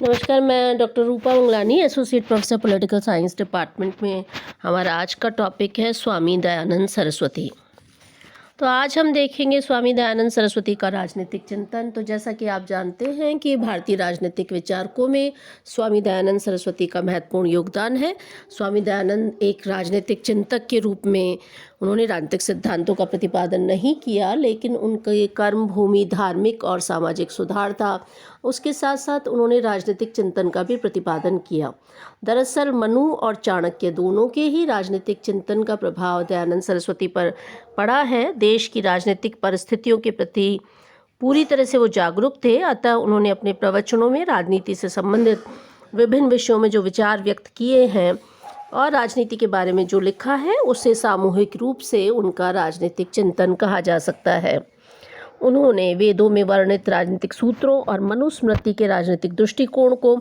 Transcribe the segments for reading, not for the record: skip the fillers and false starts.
नमस्कार, मैं doctor Rupa Manglani, associate professor political science department में। हमारा आज का टॉपिक है स्वामी दयानंद सरस्वती। तो आज हम देखेंगे स्वामी दयानंद सरस्वती का राजनीतिक चिंतन। तो जैसा कि आप जानते हैं कि भारतीय राजनीतिक विचारकों में स्वामी दयानंद सरस्वती का महत्वपूर्ण योगदान है। स्वामी दयानंद एक राजनीतिक चिंतक के रूप में उन्होंने राजनीतिक सिद्धांतों का प्रतिपादन नहीं किया, लेकिन उनके कर्म भूमि धार्मिक और सामाजिक सुधार था। उसके साथ साथ उन्होंने राजनीतिक चिंतन का भी प्रतिपादन किया। दरअसल मनु और चाणक्य दोनों के ही राजनीतिक चिंतन का प्रभाव दयानंद सरस्वती पर पड़ा है। देश की राजनीतिक परिस्थितियों के प्रति पूरी तरह से वो जागरूक थे, अतः उन्होंने अपने प्रवचनों में राजनीति से संबंधित विभिन्न विषयों में जो विचार व्यक्त किए हैं और राजनीति के बारे में जो लिखा है, उसे सामूहिक रूप से उनका राजनीतिक चिंतन कहा जा सकता है। उन्होंने वेदों में वर्णित राजनीतिक सूत्रों और मनुस्मृति के राजनीतिक दृष्टिकोण को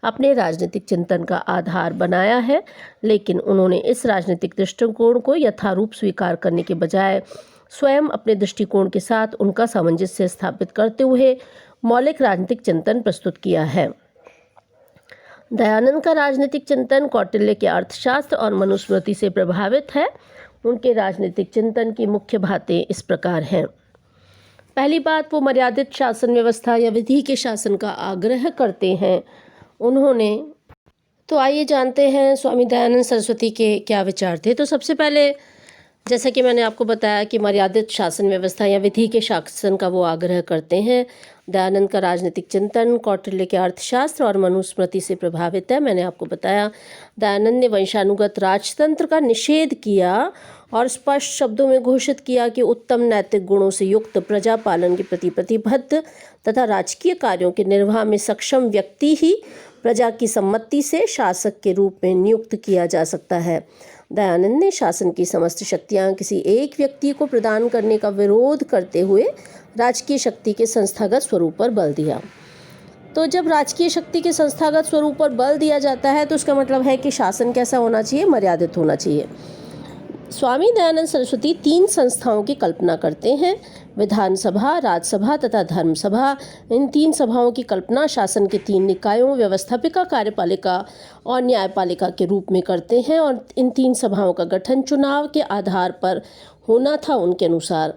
अपने राजनीतिक चिंतन का आधार बनाया है, लेकिन उन्होंने इस राजनीतिक दृष्टिकोण को यथारूप स्वीकार करने के बजाय स्वयं अपने दृष्टिकोण के साथ उनका सामंजस्य स्थापित करते हुए मौलिक राजनीतिक चिंतन प्रस्तुत किया है। दयानंद का राजनीतिक चिंतन कौटिल्य के अर्थशास्त्र और मनुस्मृति से प्रभावित है। उनके राजनीतिक चिंतन की मुख्य बातें इस प्रकार हैं। पहली बात, वो मर्यादित शासन व्यवस्था या विधि के शासन का आग्रह करते हैं। उन्होंने तो आइए जानते हैं स्वामी दयानंद सरस्वती के क्या विचार थे। तो सबसे पहले जैसा कि मैंने आपको बताया कि मर्यादित शासन व्यवस्था या विधि के शासन का वो आग्रह करते हैं। दयानंद का राजनीतिक चिंतन कौटिल्य के अर्थशास्त्र और मनुस्मृति से प्रभावित है। मैंने आपको बताया दयानंद ने वंशानुगत राजतंत्र का निषेध किया और स्पष्ट शब्दों में घोषित किया कि उत्तम नैतिक गुणों से युक्त प्रजा पालन के प्रति प्रतिबद्ध तथा राजकीय कार्यों के निर्वाह में सक्षम व्यक्ति ही प्रजा की सम्मति से शासक के रूप में नियुक्त किया जा सकता है। दयानंद ने शासन की समस्त शक्तियां किसी एक व्यक्ति को प्रदान करने का विरोध करते हुए राजकीय शक्ति के संस्थागत स्वरूप पर बल दिया। तो जब राजकीय शक्ति के संस्थागत स्वरूप पर बल दिया जाता है तो उसका मतलब है कि शासन कैसा होना चाहिए, मर्यादित होना चाहिए। स्वामी दयानंद सरस्वती 3 संस्थाओं की कल्पना करते हैं, विधानसभा, राज्यसभा तथा धर्मसभा। इन 3 सभाओं की कल्पना शासन के 3 निकायों व्यवस्थापिका, कार्यपालिका और न्यायपालिका के रूप में करते हैं और इन 3 सभाओं का गठन चुनाव के आधार पर होना था। उनके अनुसार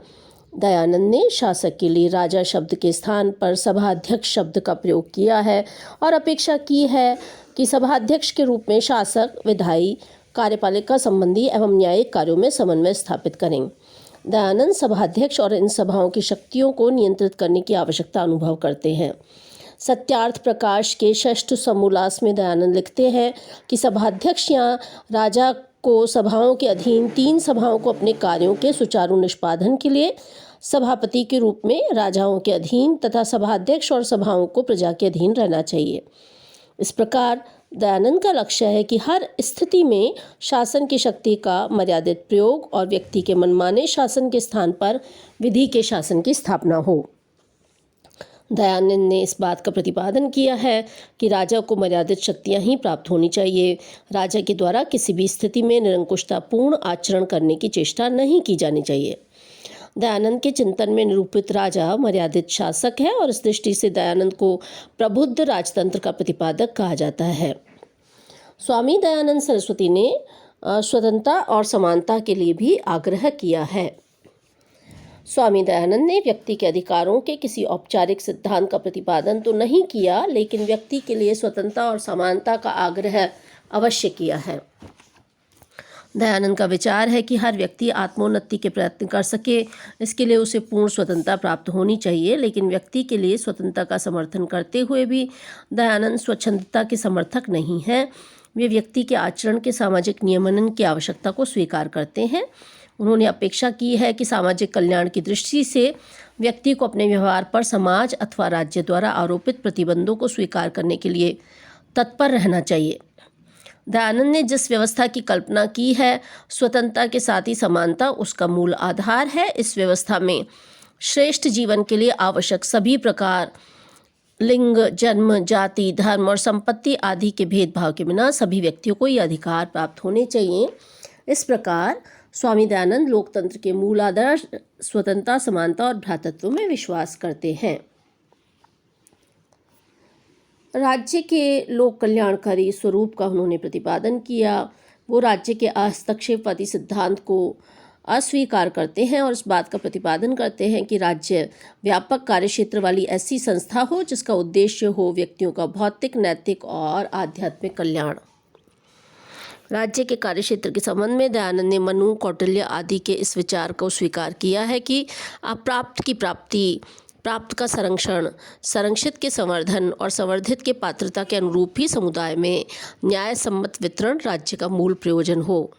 दयानंद ने शासक के लिए राजा शब्द के स्थान पर सभाध्यक्ष शब्द का प्रयोग किया है और अपेक्षा की है कि सभाध्यक्ष के रूप में शासक विधायी, कार्यपालिका संबंधी एवं न्यायिक कार्यों में समन्वय स्थापित करें। दयानंद सभाध्यक्ष और इन सभाओं की शक्तियों को नियंत्रित करने की आवश्यकता अनुभव करते हैं। सत्यार्थ प्रकाश के षष्ठ समोल्लास में दयानंद लिखते हैं कि सभाध्यक्ष या राजा को सभाओं के अधीन 3 सभाओं को अपने कार्यों के सुचारू निष्पादन के लिए सभापति के रूप में राजाओं के अधीन तथा सभाध्यक्ष और सभाओं को प्रजा के अधीन रहना चाहिए। इस प्रकार दयानंद का लक्ष्य है कि हर स्थिति में शासन की शक्ति का मर्यादित प्रयोग और व्यक्ति के मनमाने शासन के स्थान पर विधि के शासन की स्थापना हो। दयानंद ने इस बात का प्रतिपादन किया है कि राजा को मर्यादित शक्तियां ही प्राप्त होनी चाहिए। राजा के द्वारा किसी भी स्थिति में निरंकुशतापूर्ण आचरण करने की चेष्टा नहीं की जानी चाहिए। दयानंद के चिंतन में निरूपित राजा मर्यादित शासक है और इस दृष्टि से दयानंद को प्रबुद्ध राजतंत्र का प्रतिपादक कहा जाता है। स्वामी दयानंद सरस्वती ने स्वतंत्रता और समानता के लिए भी आग्रह किया है। स्वामी दयानंद ने व्यक्ति के अधिकारों के किसी औपचारिक सिद्धांत का प्रतिपादन तो नहीं किया, लेकिन व्यक्ति के लिए स्वतंत्रता और समानता का आग्रह अवश्य किया है। दयानंद का विचार है कि हर व्यक्ति आत्मोन्नति के प्रयत्न कर सके, इसके लिए उसे पूर्ण स्वतंत्रता प्राप्त होनी चाहिए। लेकिन व्यक्ति के लिए स्वतंत्रता का समर्थन करते हुए भी दयानंद स्वच्छंदता के समर्थक नहीं हैं। वे व्यक्ति के आचरण के सामाजिक नियमन की आवश्यकता को स्वीकार करते हैं। उन्होंने अपेक्षा की है कि सामाजिक कल्याण की दृष्टि से व्यक्ति को अपने व्यवहार पर समाज अथवा राज्य द्वारा आरोपित प्रतिबंधों को स्वीकार करने के लिए तत्पर रहना चाहिए। दयानंद ने जिस व्यवस्था की कल्पना की है, स्वतंत्रता के साथ ही समानता उसका मूल आधार है। इस व्यवस्था में श्रेष्ठ जीवन के लिए आवश्यक सभी प्रकार लिंग, जन्म, जाति, धर्म और संपत्ति आदि के भेदभाव के बिना सभी व्यक्तियों को ये अधिकार प्राप्त होने चाहिए। इस प्रकार स्वामी दयानंद लोकतंत्र के मूल आदर्श स्वतंत्रता, समानता और भ्रातृत्व में विश्वास करते हैं। राज्य के लोक कल्याणकारी स्वरूप का उन्होंने प्रतिपादन किया। वो राज्य के हस्तक्षेपवादी सिद्धांत को अस्वीकार करते हैं और इस बात का प्रतिपादन करते हैं कि राज्य व्यापक कार्यक्षेत्र वाली ऐसी संस्था हो जिसका उद्देश्य हो व्यक्तियों का भौतिक, नैतिक और आध्यात्मिक कल्याण। राज्य के कार्यक्षेत्र के संबंध में दयानंद ने मनु, कौटिल्य आदि के इस विचार को स्वीकार किया है कि अप्राप्त की प्राप्ति, प्राप्त का संरक्षण, संरक्षित के संवर्धन और संवर्धित के पात्रता के अनुरूप ही समुदाय में न्याय सम्मत वितरण राज्य का मूल प्रयोजन हो।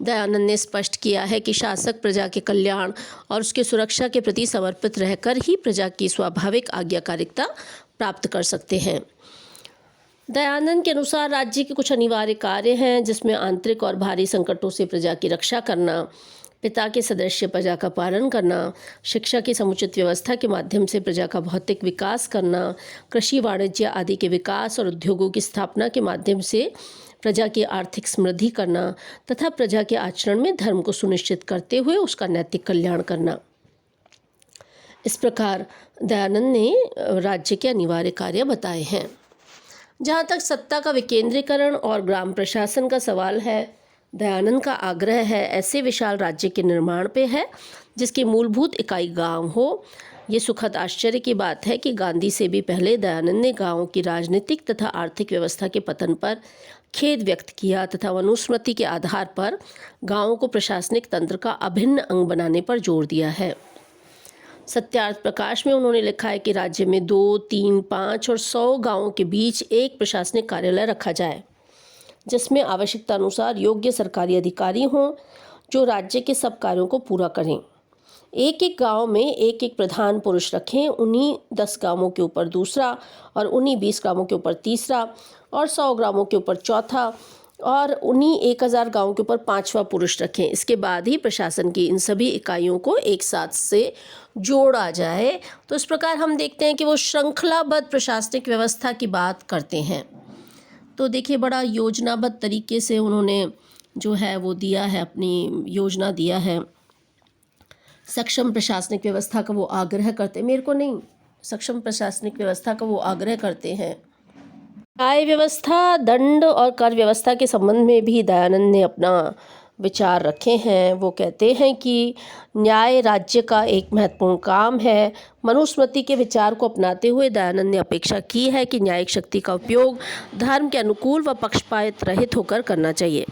दयानंद ने स्पष्ट किया है कि शासक प्रजा के कल्याण और उसके सुरक्षा के प्रति समर्पित रहकर ही प्रजा की स्वाभाविक आज्ञाकारिता प्राप्त कर सकते हैं। दयानंद के अनुसार राज्य के कुछ अनिवार्य कार्य हैं जिसमें आंतरिक और बाहरी संकटों से प्रजा की रक्षा करना, पिता के सदस्य प्रजा का पालन करना, शिक्षा की समुचित व्यवस्था के माध्यम से प्रजा का भौतिक विकास करना, कृषि, वाणिज्य आदि के विकास और उद्योगों की स्थापना के माध्यम से प्रजा की आर्थिक समृद्धि करना तथा प्रजा के आचरण में धर्म को सुनिश्चित करते हुए उसका नैतिक कल्याण करना। इस प्रकार दयानंद ने राज्य के अनिवार्य कार्य बताए हैं। जहाँ तक सत्ता का विकेंद्रीकरण और ग्राम प्रशासन का सवाल है, दयानंद का आग्रह है ऐसे विशाल राज्य के निर्माण पे है जिसकी मूलभूत इकाई गांव हो। ये सुखद आश्चर्य की बात है कि गांधी से भी पहले दयानंद ने गांवों की राजनीतिक तथा आर्थिक व्यवस्था के पतन पर खेद व्यक्त किया तथा मनुस्मृति के आधार पर गांवों को प्रशासनिक तंत्र का अभिन्न अंग बनाने पर जोर दिया है। सत्यार्थ प्रकाश में उन्होंने लिखा है कि राज्य में 2, 3, 5 और 100 गांवों के बीच एक प्रशासनिक कार्यालय रखा जाए जिसमें आवश्यकता अनुसार योग्य सरकारी अधिकारी हों जो राज्य के सब कार्यों को पूरा करें। एक एक गांव में एक एक प्रधान पुरुष रखें, उन्हीं 10 गांवों के ऊपर दूसरा और उन्हीं 20 गांवों के ऊपर तीसरा और 100 ग्रामों के ऊपर चौथा और उन्हीं 1000 गांवों के ऊपर 5वां पुरुष रखें। इसके बाद ही प्रशासन की इन सभी इकाइयों को एक साथ से जोड़ा जाए। तो इस प्रकार हम देखते हैं कि वो श्रृंखलाबद्ध प्रशासनिक व्यवस्था की बात करते हैं। तो देखिए बड़ा योजनाबद्ध तरीके से उन्होंने जो है वो दिया है, अपनी योजना दिया है। सक्षम प्रशासनिक व्यवस्था का वो आग्रह करते, मेरे को नहीं, सक्षम प्रशासनिक व्यवस्था का वो आग्रह करते हैं। न्याय व्यवस्था, दंड और कर व्यवस्था के संबंध में भी दयानंद ने अपना विचार रखे हैं। वो कहते हैं कि न्याय राज्य का एक महत्वपूर्ण काम है। मनुस्मृति के विचार को अपनाते हुए दयानंद ने अपेक्षा की है कि न्यायिक शक्ति का उपयोग धर्म के अनुकूल व पक्षपात रहित होकर करना चाहिए।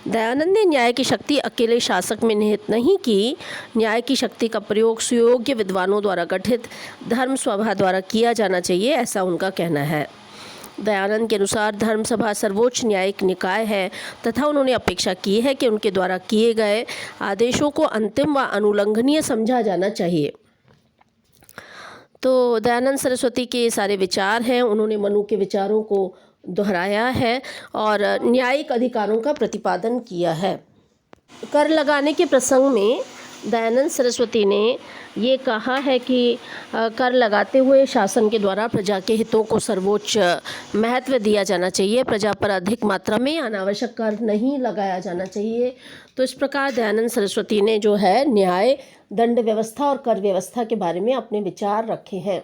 दयानंद ने न्याय की शक्ति अकेले शासक में निहित नहीं की। न्याय की शक्ति का प्रयोग सुयोग्य विद्वानों द्वारा गठित धर्म सभा द्वारा किया जाना चाहिए, ऐसा उनका कहना है। दयानंद के अनुसार धर्म सभा सर्वोच्च न्यायिक निकाय है तथा उन्होंने अपेक्षा की है कि उनके द्वारा किए गए आदेशों को अंतिम व अनुल्लंघनीय समझा जाना चाहिए। तो दयानंद सरस्वती के सारे विचार हैं, उन्होंने मनु के विचारों को दोहराया है और न्यायिक अधिकारों का प्रतिपादन किया है। कर लगाने के प्रसंग में दयानंद सरस्वती ने ये कहा है कि कर लगाते हुए शासन के द्वारा प्रजा के हितों को सर्वोच्च महत्व दिया जाना चाहिए। प्रजा पर अधिक मात्रा में अनावश्यक कर नहीं लगाया जाना चाहिए। तो इस प्रकार दयानंद सरस्वती ने जो है न्याय, दंड व्यवस्था और कर व्यवस्था के बारे में अपने विचार रखे हैं।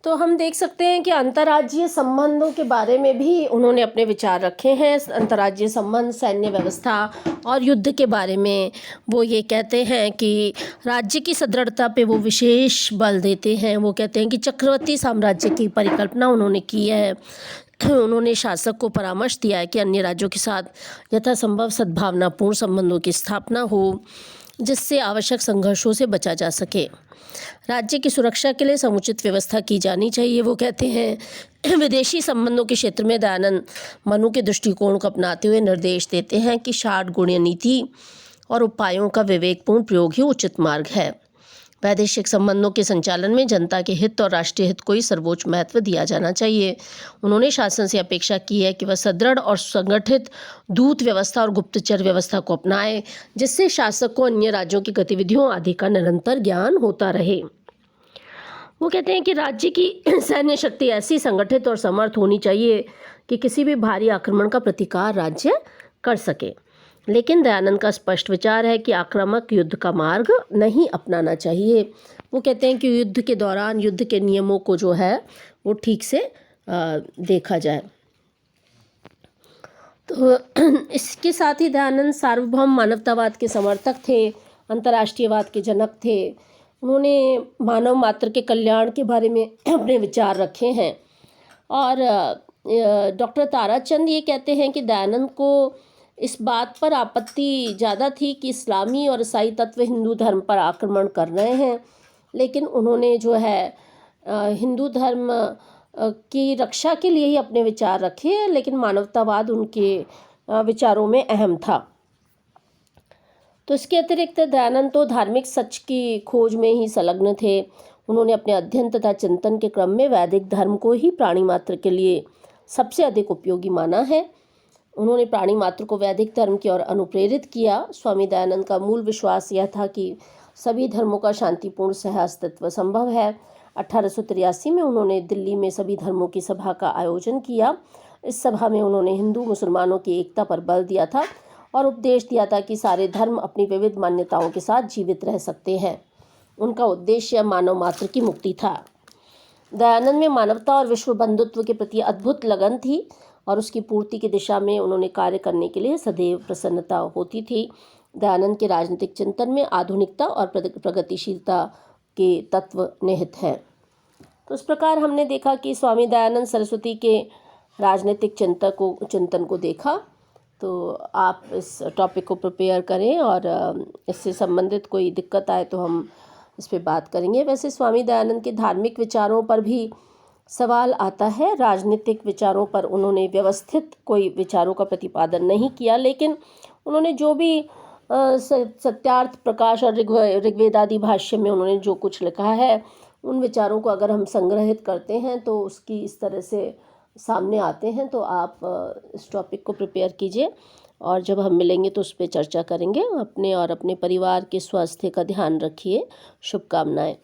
तो हम देख सकते हैं कि अंतर्राज्यीय संबंधों के बारे में भी उन्होंने अपने विचार रखे हैं। अंतर्राज्यीय संबंध, सैन्य व्यवस्था और युद्ध के बारे में वो ये कहते हैं कि राज्य की सुदृढ़ता पे वो विशेष बल देते हैं। वो कहते हैं कि चक्रवर्ती साम्राज्य की परिकल्पना उन्होंने की है। उन्होंने शासक को परामर्श दिया है कि अन्य राज्यों के साथ यथासंभव सद्भावनापूर्ण संबंधों की स्थापना हो जिससे आवश्यक संघर्षों से बचा जा सके। राज्य की सुरक्षा के लिए समुचित व्यवस्था की जानी चाहिए। वो कहते हैं विदेशी संबंधों के क्षेत्र में दयानंद मनु के दृष्टिकोण को अपनाते हुए निर्देश देते हैं कि 60 गुणीय नीति और उपायों का विवेकपूर्ण प्रयोग ही उचित मार्ग है। वैदेशिक संबंधों के संचालन में जनता के हित और राष्ट्रीय हित को ही सर्वोच्च महत्व दिया जाना चाहिए। उन्होंने शासन से अपेक्षा की है कि वह सुदृढ़ और संगठित दूत व्यवस्था और गुप्तचर व्यवस्था को अपनाए जिससे शासक को अन्य राज्यों की गतिविधियों आदि का निरंतर ज्ञान होता रहे। वो कहते हैं कि राज्य की सैन्य शक्ति ऐसी संगठित और समर्थ होनी चाहिए कि किसी भी भारी आक्रमण का प्रतिकार राज्य कर सके। लेकिन दयानंद का स्पष्ट विचार है कि आक्रामक युद्ध का मार्ग नहीं अपनाना चाहिए। वो कहते हैं कि युद्ध के दौरान युद्ध के नियमों को जो है वो ठीक से देखा जाए। तो इसके साथ ही दयानंद सार्वभौम मानवतावाद के समर्थक थे, अंतर्राष्ट्रीयवाद के जनक थे। उन्होंने मानव मात्र के कल्याण के बारे में अपने विचार रखे हैं। और डॉक्टर ताराचंद ये कहते हैं कि दयानंद को इस बात पर आपत्ति ज़्यादा थी कि इस्लामी और ईसाई तत्व हिंदू धर्म पर आक्रमण कर रहे हैं, लेकिन उन्होंने जो है हिंदू धर्म की रक्षा के लिए ही अपने विचार रखे, लेकिन मानवतावाद उनके विचारों में अहम था। तो इसके अतिरिक्त दयानंद तो धार्मिक सच की खोज में ही संलग्न थे। उन्होंने अपने अध्ययन तथा चिंतन के क्रम में वैदिक धर्म को ही प्राणी मात्र के लिए सबसे अधिक उपयोगी माना है। उन्होंने प्राणी मात्र को वैदिक धर्म की ओर अनुप्रेरित किया। स्वामी दयानंद का मूल विश्वास यह था कि सभी धर्मों का शांतिपूर्ण सहअस्तित्व संभव है। 1883 में उन्होंने दिल्ली में सभी धर्मों की सभा का आयोजन किया। इस सभा में उन्होंने हिंदू मुसलमानों की एकता पर बल दिया था और उपदेश दिया था कि सारे धर्म अपनी विविध मान्यताओं के साथ जीवित रह सकते हैं। उनका उद्देश्य मानव मात्र की मुक्ति था। दयानंद में मानवता और विश्व बंधुत्व के प्रति अद्भुत लगन थी और उसकी पूर्ति की दिशा में उन्होंने कार्य करने के लिए सदैव प्रसन्नता होती थी। दयानंद के राजनीतिक चिंतन में आधुनिकता और प्रगतिशीलता के तत्व निहित हैं। तो इस प्रकार हमने देखा कि स्वामी दयानंद सरस्वती के राजनीतिक चिंतन को देखा। तो आप इस टॉपिक को प्रिपेयर करें और इससे संबंधित कोई दिक्कत आए तो हम इस पे बात करेंगे। वैसे स्वामी दयानंद के धार्मिक विचारों पर भी सवाल आता है। राजनीतिक विचारों पर उन्होंने व्यवस्थित कोई विचारों का प्रतिपादन नहीं किया, लेकिन उन्होंने जो भी सत्यार्थ प्रकाश और ऋग्वेद आदि भाष्य में उन्होंने जो कुछ लिखा है, उन विचारों को अगर हम संग्रहित करते हैं तो उसकी इस तरह से सामने आते हैं। तो आप इस टॉपिक को प्रिपेयर कीजिए और जब हम मिलेंगे तो उस पर चर्चा करेंगे। अपने और अपने परिवार के स्वास्थ्य का ध्यान रखिए। शुभकामनाएं।